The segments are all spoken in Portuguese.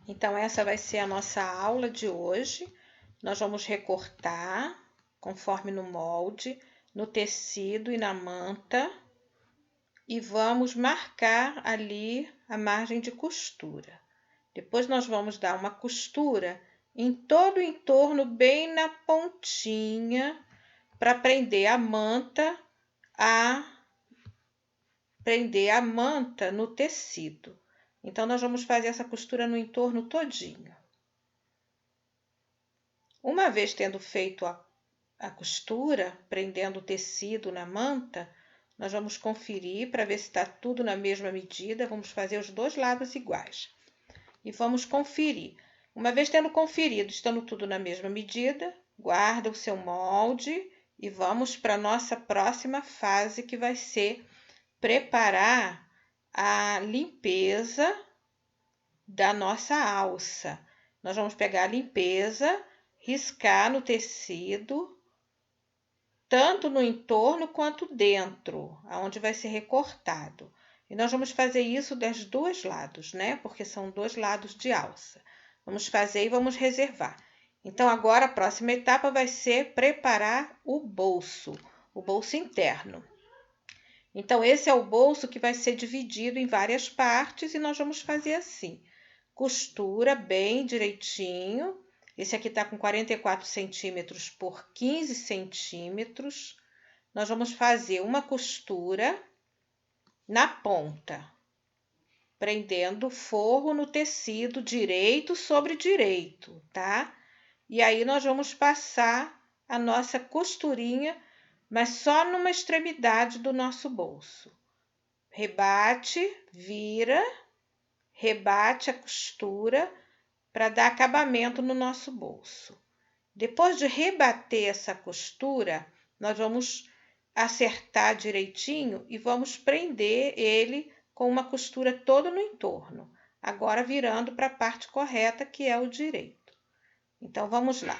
Então, essa vai ser a nossa aula de hoje. Nós vamos recortar conforme no molde, no tecido e na manta, e vamos marcar ali a margem de costura. Depois nós vamos dar uma costura em todo o entorno, bem na pontinha, para prender a manta no tecido. Então, nós vamos fazer essa costura no entorno todinho. Uma vez tendo feito a costura, prendendo o tecido na manta, nós vamos conferir para ver se está tudo na mesma medida. Vamos fazer os dois lados iguais. E vamos conferir. Uma vez tendo conferido, estando tudo na mesma medida, guarda o seu molde e vamos para a nossa próxima fase, que vai ser preparar a limpeza da nossa alça. Nós vamos pegar a limpeza, riscar no tecido, tanto no entorno quanto dentro, aonde vai ser recortado. E nós vamos fazer isso dos dois lados, né? Porque são dois lados de alça. Vamos fazer e vamos reservar. Então, agora a próxima etapa vai ser preparar o bolso interno. Então, esse é o bolso que vai ser dividido em várias partes e nós vamos fazer assim. Costura bem direitinho. Esse aqui está com 44 centímetros por 15 centímetros. Nós vamos fazer uma costura na ponta, prendendo o forro no tecido direito sobre direito, tá? E aí nós vamos passar a nossa costurinha, mas só numa extremidade do nosso bolso. Rebate, vira, rebate a costura para dar acabamento no nosso bolso. Depois de rebater essa costura, nós vamos acertar direitinho e vamos prender ele com uma costura toda no entorno. Agora virando para a parte correta, que é o direito. Então, vamos lá.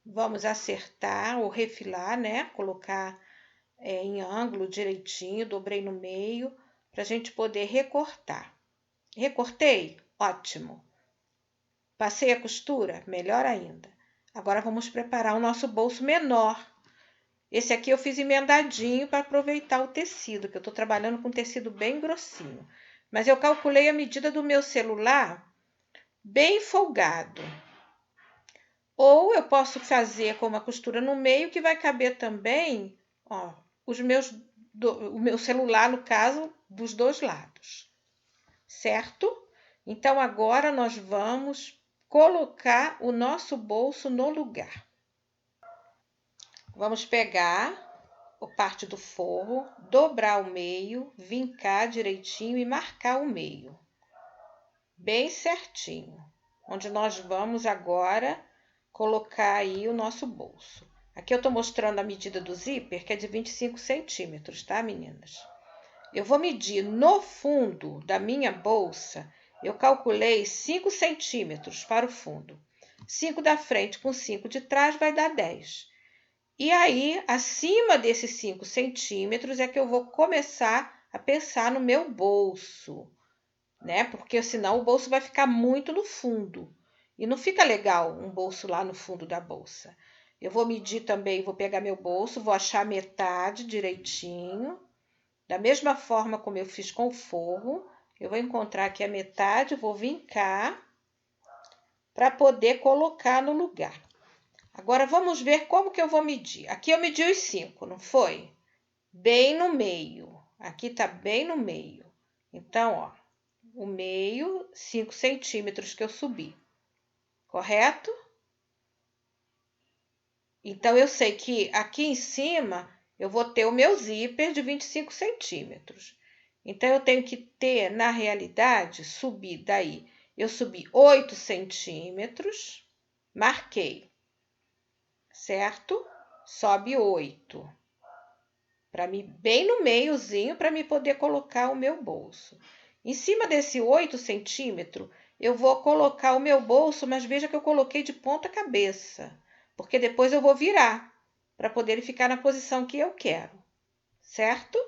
Vamos acertar ou refilar, né? Colocar em ângulo direitinho, dobrei no meio, para a gente poder recortar. Recortei? Ótimo. Passei a costura? Melhor ainda. Agora vamos preparar o nosso bolso menor. Esse aqui eu fiz emendadinho para aproveitar o tecido, que eu estou trabalhando com tecido bem grossinho. Mas eu calculei a medida do meu celular bem folgado. Ou eu posso fazer com uma costura no meio, que vai caber também, ó, o meu celular, no caso, dos dois lados. Certo? Então, agora nós vamos colocar o nosso bolso no lugar. Vamos pegar a parte do forro, dobrar o meio, vincar direitinho e marcar o meio, bem certinho, onde nós vamos agora colocar aí o nosso bolso. Aqui eu tô mostrando a medida do zíper, que é de 25 centímetros, tá, meninas? Eu vou medir no fundo da minha bolsa, eu calculei 5 centímetros para o fundo. 5 da frente com 5 de trás vai dar 10. E aí, acima desses 5 centímetros é que eu vou começar a pensar no meu bolso, né? Porque senão o bolso vai ficar muito no fundo. E não fica legal um bolso lá no fundo da bolsa. Eu vou medir também, vou pegar meu bolso, vou achar metade direitinho. Da mesma forma como eu fiz com o forro, eu vou encontrar aqui a metade, vou vincar para poder colocar no lugar. Agora, vamos ver como que eu vou medir. Aqui eu medi os 5, não foi? Bem no meio. Aqui tá bem no meio. Então, ó, o meio, 5 centímetros que eu subi. Correto? Então, eu sei que aqui em cima eu vou ter o meu zíper de 25 centímetros. Então, eu tenho que ter, na realidade, subir daí. Eu subi 8 centímetros, marquei, certo? Sobe 8. Para mim, bem no meiozinho, para me poder colocar o meu bolso. Em cima desse 8 centímetros, eu vou colocar o meu bolso, mas veja que eu coloquei de ponta cabeça, porque depois eu vou virar, para poder ele ficar na posição que eu quero, certo?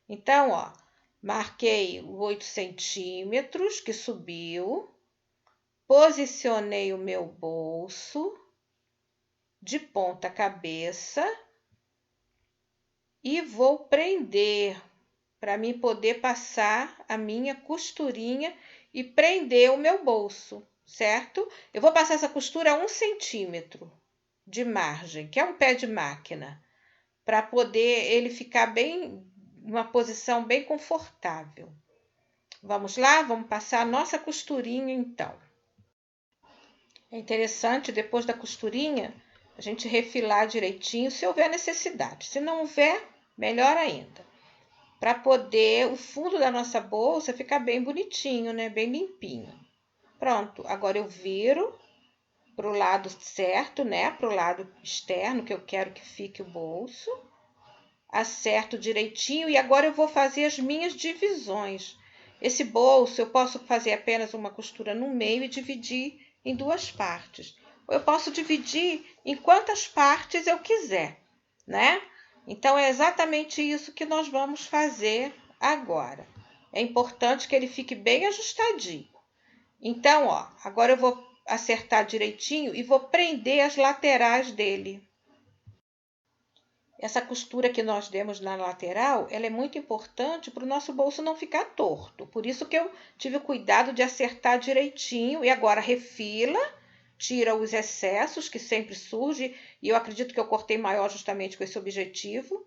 Então, ó, marquei 8 centímetros, que subiu, posicionei o meu bolso de ponta cabeça e vou prender para mim poder passar a minha costurinha e prender o meu bolso, certo? Eu vou passar essa costura a 1 centímetro de margem, que é um pé de máquina, para poder ele ficar bem, uma posição bem confortável. Vamos lá, vamos passar a nossa costurinha então. É interessante, depois da costurinha, a gente refilar direitinho, se houver necessidade. Se não houver, melhor ainda. Para poder o fundo da nossa bolsa ficar bem bonitinho, né? Bem limpinho. Pronto, agora eu viro para o lado certo, né? Para o lado externo, que eu quero que fique o bolso. Acerto direitinho e agora eu vou fazer as minhas divisões. Esse bolso eu posso fazer apenas uma costura no meio e dividir em 2 partes. Ou eu posso dividir em quantas partes eu quiser, né? Então é exatamente isso que nós vamos fazer agora. É importante que ele fique bem ajustadinho. Então, ó, agora eu vou acertar direitinho e vou prender as laterais dele. Essa costura que nós demos na lateral, ela é muito importante para o nosso bolso não ficar torto. Por isso que eu tive o cuidado de acertar direitinho. E agora refila, tira os excessos que sempre surgem. E eu acredito que eu cortei maior justamente com esse objetivo.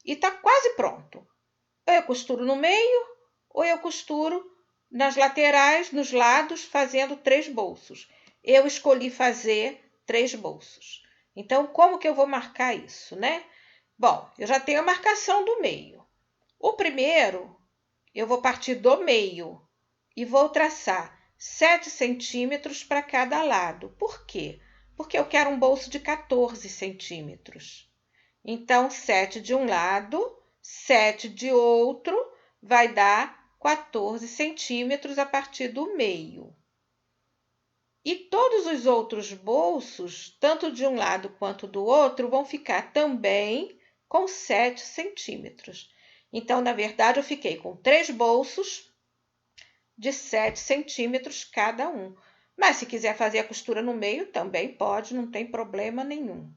E tá quase pronto. Ou eu costuro no meio, ou eu costuro nas laterais, nos lados, fazendo 3 bolsos. Eu escolhi fazer 3 bolsos. Então, como que eu vou marcar isso, né? Bom, eu já tenho a marcação do meio. O primeiro, eu vou partir do meio e vou traçar 7 centímetros para cada lado. Por quê? Porque eu quero um bolso de 14 centímetros. Então, 7 de um lado, 7 de outro, vai dar 14 centímetros a partir do meio. E todos os outros bolsos, tanto de um lado quanto do outro, vão ficar também com 7 centímetros. Então, na verdade, eu fiquei com 3 bolsos de 7 centímetros cada um. Mas se quiser fazer a costura no meio, também pode, não tem problema nenhum.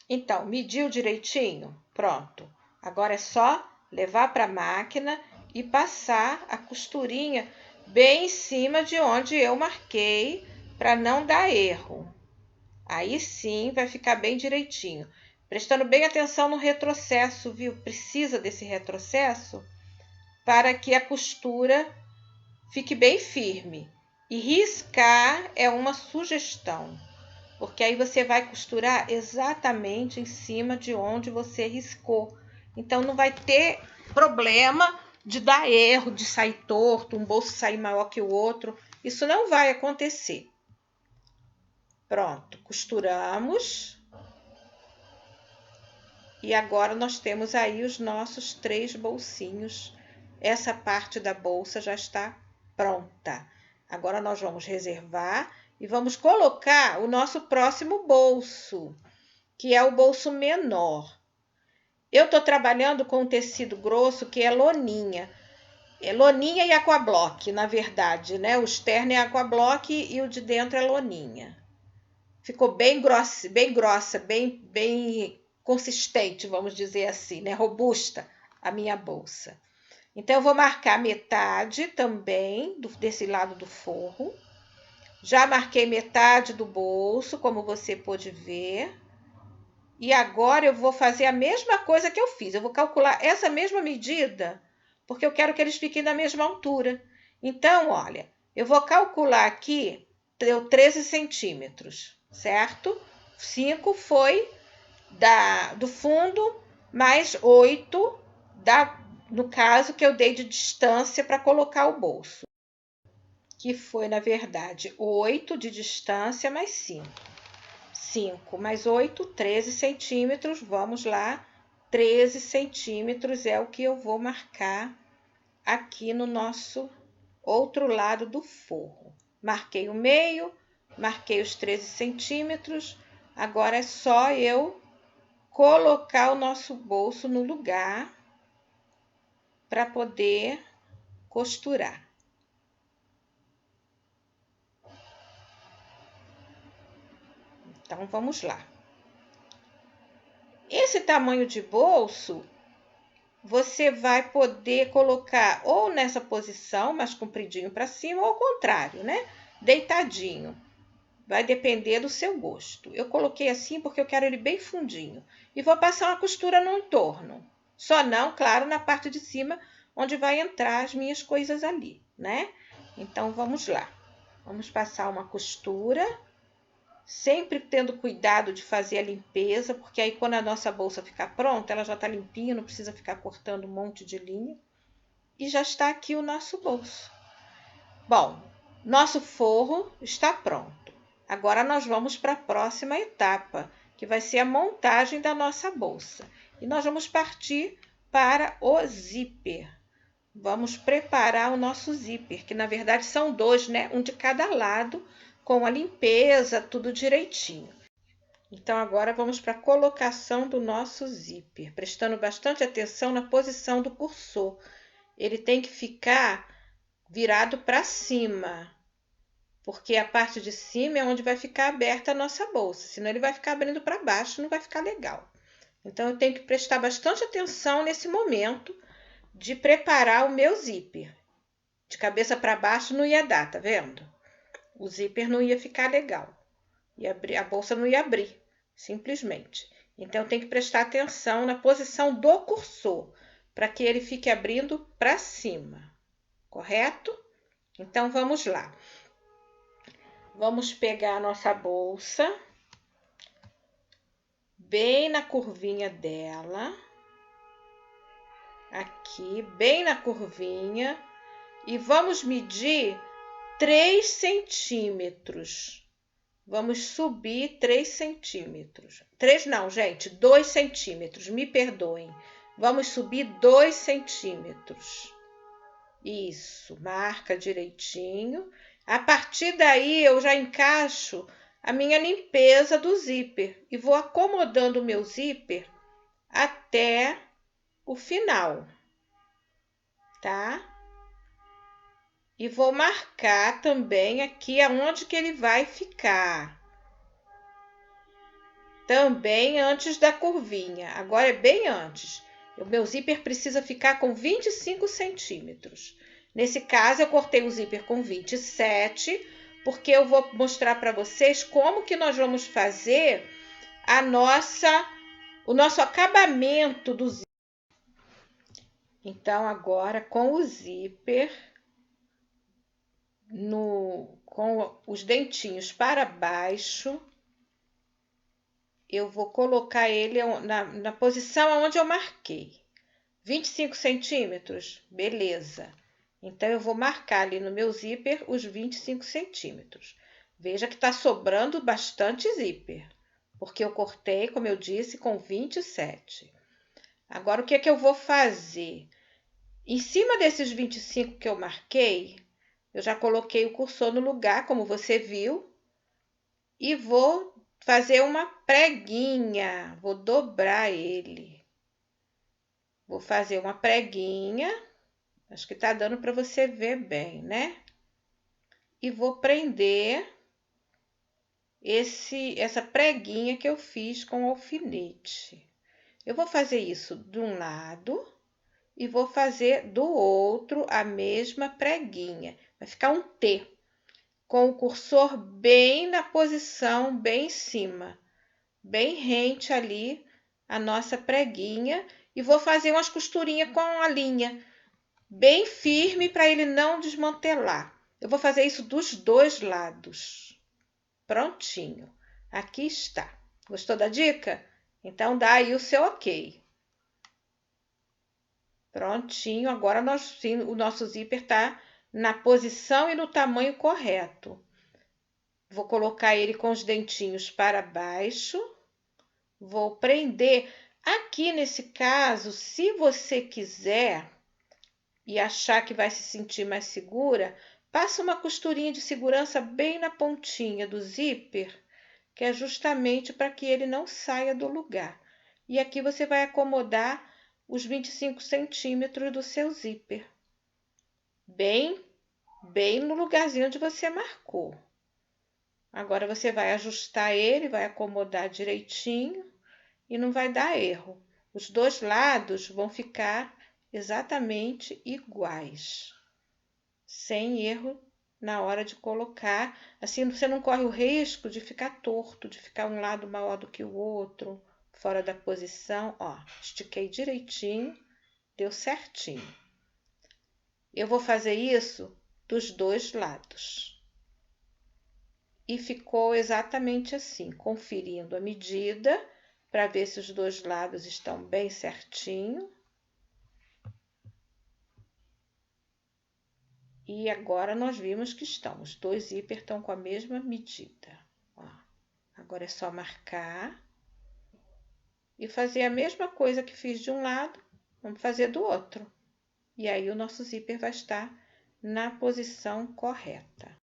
Então, mediu direitinho? Pronto. Agora é só levar para a máquina e passar a costurinha bem em cima de onde eu marquei para não dar erro. Aí sim vai ficar bem direitinho. Prestando bem atenção no retrocesso, viu? Precisa desse retrocesso para que a costura fique bem firme. E riscar é uma sugestão, porque aí você vai costurar exatamente em cima de onde você riscou. Então não vai ter problema de dar erro, de sair torto, um bolso sair maior que o outro. Isso não vai acontecer. Pronto, costuramos. E agora nós temos aí os nossos 3 bolsinhos. Essa parte da bolsa já está pronta. Agora nós vamos reservar e vamos colocar o nosso próximo bolso, que é o bolso menor. Eu estou trabalhando com um tecido grosso que é loninha. É loninha e aquablock, na verdade, né? O externo é aquablock e o de dentro é loninha. Ficou bem grossa, bem consistente, vamos dizer assim, né? Robusta a minha bolsa. Então, eu vou marcar metade também desse lado do forro. Já marquei metade do bolso, como você pôde ver. E agora eu vou fazer a mesma coisa que eu fiz. Eu vou calcular essa mesma medida, porque eu quero que eles fiquem da mesma altura. Então, olha, eu vou calcular aqui, deu 13 centímetros, certo? 5 foi do fundo, mais 8 no caso que eu dei de distância para colocar o bolso. Que foi, na verdade, 8 de distância mais 5. 5 mais 8, 13 centímetros. Vamos lá, 13 centímetros é o que eu vou marcar aqui no nosso outro lado do forro. Marquei o meio, marquei os 13 centímetros. Agora é só eu colocar o nosso bolso no lugar para poder costurar. Então, vamos lá. Esse tamanho de bolso, você vai poder colocar ou nessa posição, mais compridinho para cima, ou ao contrário, né? Deitadinho. Vai depender do seu gosto. Eu coloquei assim porque eu quero ele bem fundinho. E vou passar uma costura no entorno. Só não, claro, na parte de cima, onde vai entrar as minhas coisas ali, né? Então, vamos lá. Vamos passar uma costura, sempre tendo cuidado de fazer a limpeza, porque aí quando a nossa bolsa ficar pronta, ela já tá limpinha, não precisa ficar cortando um monte de linha. E já está aqui o nosso bolso. Bom, nosso forro está pronto. Agora nós vamos para a próxima etapa, que vai ser a montagem da nossa bolsa. E nós vamos partir para o zíper. Vamos preparar o nosso zíper, que na verdade são dois, né? Um de cada lado, com a limpeza, tudo direitinho. Então, agora vamos para a colocação do nosso zíper, prestando bastante atenção na posição do cursor. Ele tem que ficar virado para cima, porque a parte de cima é onde vai ficar aberta a nossa bolsa, senão ele vai ficar abrindo para baixo, não vai ficar legal. Então, eu tenho que prestar bastante atenção nesse momento de preparar o meu zíper. De cabeça para baixo não ia dar, tá vendo? O zíper não ia ficar legal. A bolsa não ia abrir, simplesmente. Então, eu tenho que prestar atenção na posição do cursor, para que ele fique abrindo para cima, correto? Então, vamos lá. Vamos pegar a nossa bolsa, bem na curvinha dela, aqui, bem na curvinha, e vamos medir 3 centímetros. Vamos subir 3 centímetros. 3 não, gente, 2 centímetros, me perdoem. Vamos subir 2 centímetros. Isso, marca direitinho. A partir daí, eu já encaixo a minha limpeza do zíper e vou acomodando o meu zíper até o final, tá? E vou marcar também aqui aonde que ele vai ficar. Também antes da curvinha. Agora é bem antes. O meu zíper precisa ficar com 25 centímetros. Nesse caso, eu cortei o zíper com 27, porque eu vou mostrar para vocês como que nós vamos fazer o nosso acabamento do zíper. Então, agora com o zíper com os dentinhos para baixo, eu vou colocar ele na posição onde eu marquei. 25 centímetros, beleza. Então, eu vou marcar ali no meu zíper os 25 centímetros. Veja que está sobrando bastante zíper, porque eu cortei, como eu disse, com 27. Agora, o que é que eu vou fazer? Em cima desses 25 que eu marquei, eu já coloquei o cursor no lugar, como você viu, e vou fazer uma preguinha, vou dobrar ele. Vou fazer uma preguinha, acho que tá dando para você ver bem, né? E vou prender essa preguinha que eu fiz com alfinete. Eu vou fazer isso de um lado e vou fazer do outro a mesma preguinha. Vai ficar um T, com o cursor bem na posição, bem em cima, bem rente ali a nossa preguinha. E vou fazer umas costurinhas com a linha, bem firme para ele não desmantelar. Eu vou fazer isso dos dois lados. Prontinho. Aqui está. Gostou da dica? Então, dá aí o seu ok. Prontinho. Agora, o nosso zíper está na posição e no tamanho correto. Vou colocar ele com os dentinhos para baixo. Vou prender. Aqui, nesse caso, se você quiser e achar que vai se sentir mais segura, passa uma costurinha de segurança bem na pontinha do zíper, que é justamente para que ele não saia do lugar. E aqui você vai acomodar os 25 centímetros do seu zíper. Bem no lugarzinho onde você marcou. Agora você vai ajustar ele, vai acomodar direitinho e não vai dar erro. Os dois lados vão ficar exatamente iguais, sem erro na hora de colocar. Assim você não corre o risco de ficar torto, de ficar um lado maior do que o outro, fora da posição. Ó, estiquei direitinho, deu certinho. Eu vou fazer isso dos dois lados. E ficou exatamente assim, conferindo a medida para ver se os dois lados estão bem certinho. E agora nós vimos que estão, os dois zíper estão com a mesma medida. Ó, agora é só marcar e fazer a mesma coisa que fiz de um lado, vamos fazer do outro. E aí o nosso zíper vai estar na posição correta.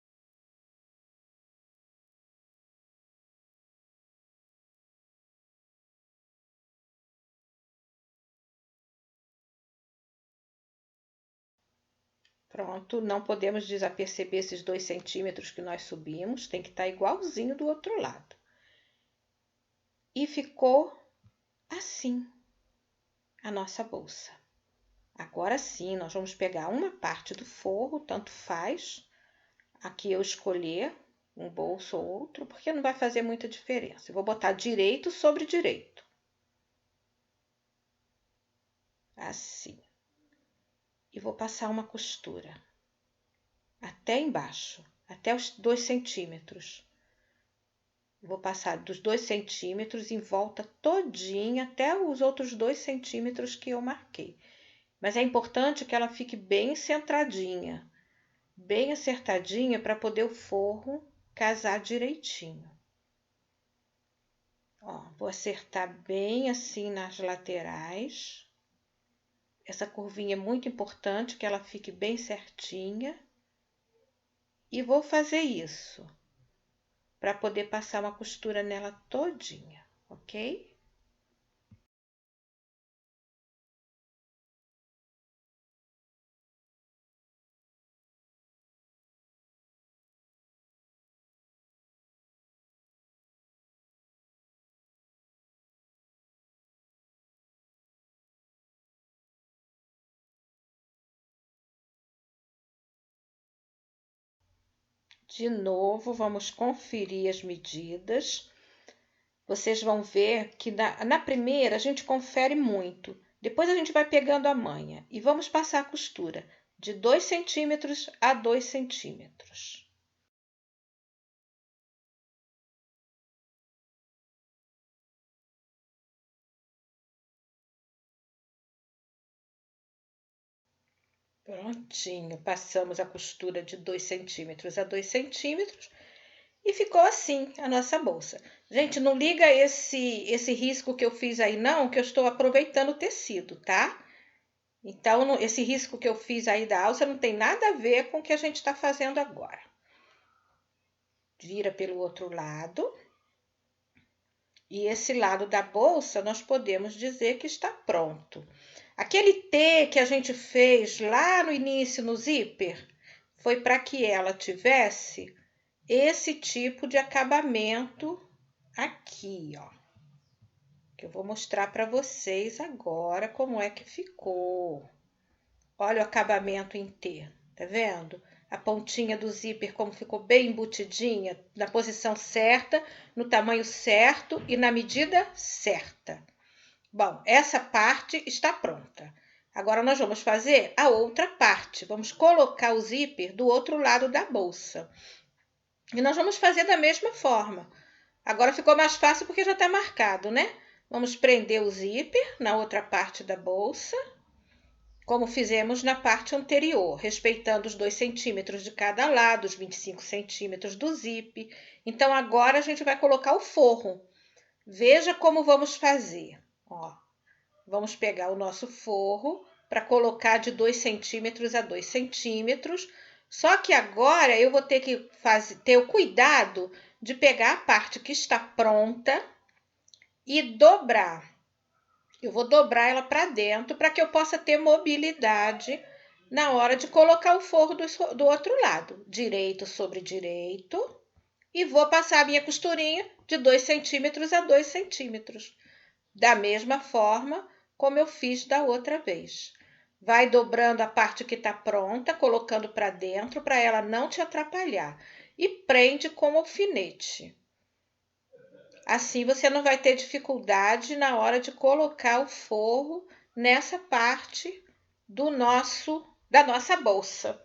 Pronto, não podemos desaperceber esses 2 centímetros que nós subimos, tem que estar igualzinho do outro lado. E ficou assim a nossa bolsa. Agora sim, nós vamos pegar uma parte do forro, tanto faz. Aqui eu escolher um bolso ou outro, porque não vai fazer muita diferença. Eu vou botar direito sobre direito. Assim. E vou passar uma costura até embaixo, até os 2 centímetros. Vou passar dos 2 centímetros em volta todinha até os outros 2 centímetros que eu marquei. Mas é importante que ela fique bem centradinha, bem acertadinha para poder o forro casar direitinho. Ó, vou acertar bem assim nas laterais. Essa curvinha é muito importante que ela fique bem certinha. E vou fazer isso para poder passar uma costura nela todinha, ok? De novo, vamos conferir as medidas. Vocês vão ver que na primeira a gente confere muito. Depois a gente vai pegando a manha e vamos passar a costura de 2 centímetros a 2 centímetros. Prontinho, passamos a costura de 2 centímetros a 2 centímetros e ficou assim a nossa bolsa. Gente, não liga esse risco que eu fiz aí não, que eu estou aproveitando o tecido, tá? Então, esse risco que eu fiz aí da alça não tem nada a ver com o que a gente está fazendo agora. Vira pelo outro lado. E esse lado da bolsa, nós podemos dizer que está pronto. Aquele T que a gente fez lá no início no zíper, foi para que ela tivesse esse tipo de acabamento aqui, ó. Que eu vou mostrar para vocês agora como é que ficou. Olha o acabamento em T, tá vendo? A pontinha do zíper como ficou bem embutidinha, na posição certa, no tamanho certo e na medida certa. Bom, essa parte está pronta. Agora nós vamos fazer a outra parte. Vamos colocar o zíper do outro lado da bolsa. E nós vamos fazer da mesma forma. Agora ficou mais fácil porque já está marcado, né? Vamos prender o zíper na outra parte da bolsa, como fizemos na parte anterior, respeitando os 2 centímetros de cada lado, os 25 centímetros do zíper. Então, agora a gente vai colocar o forro. Veja como vamos fazer. Ó, vamos pegar o nosso forro para colocar de 2 centímetros a 2 centímetros. Só que agora eu vou ter que ter o cuidado de pegar a parte que está pronta e dobrar. Eu vou dobrar ela para dentro para que eu possa ter mobilidade na hora de colocar o forro do outro lado, direito sobre direito, e vou passar a minha costurinha de 2 centímetros a 2 centímetros, da mesma forma como eu fiz da outra vez. Vai dobrando a parte que está pronta, colocando para dentro para ela não te atrapalhar, e prende com alfinete. Assim você não vai ter dificuldade na hora de colocar o forro nessa parte da nossa bolsa.